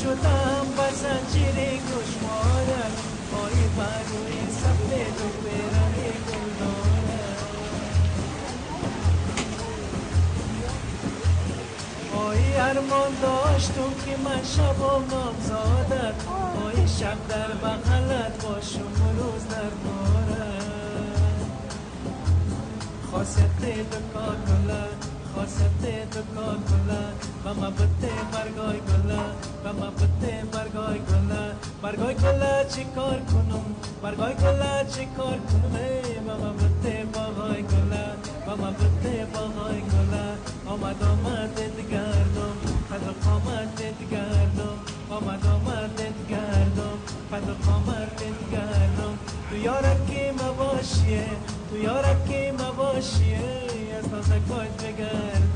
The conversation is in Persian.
شدم و زنجیر گشوارم پای بر روی سفید و پیرهن گلدارم آی ارمان داشتم که من شبم نامزادت آی شب در بغلت باشم و روز در بارم خواست دکا گلا خواست دکا گلا بما بته برگای گلا بما بته برگای گلا برگای گلا چی کار کنم برگای گلا چی کار کنم بما بته باغای گلا بما بته باغای گلا آمد گردم پدر قامت گردم آمد گردم پدر قامت گردم تو یارکی مباشیه تو یارکی مباشیه از تازه کاج بگردم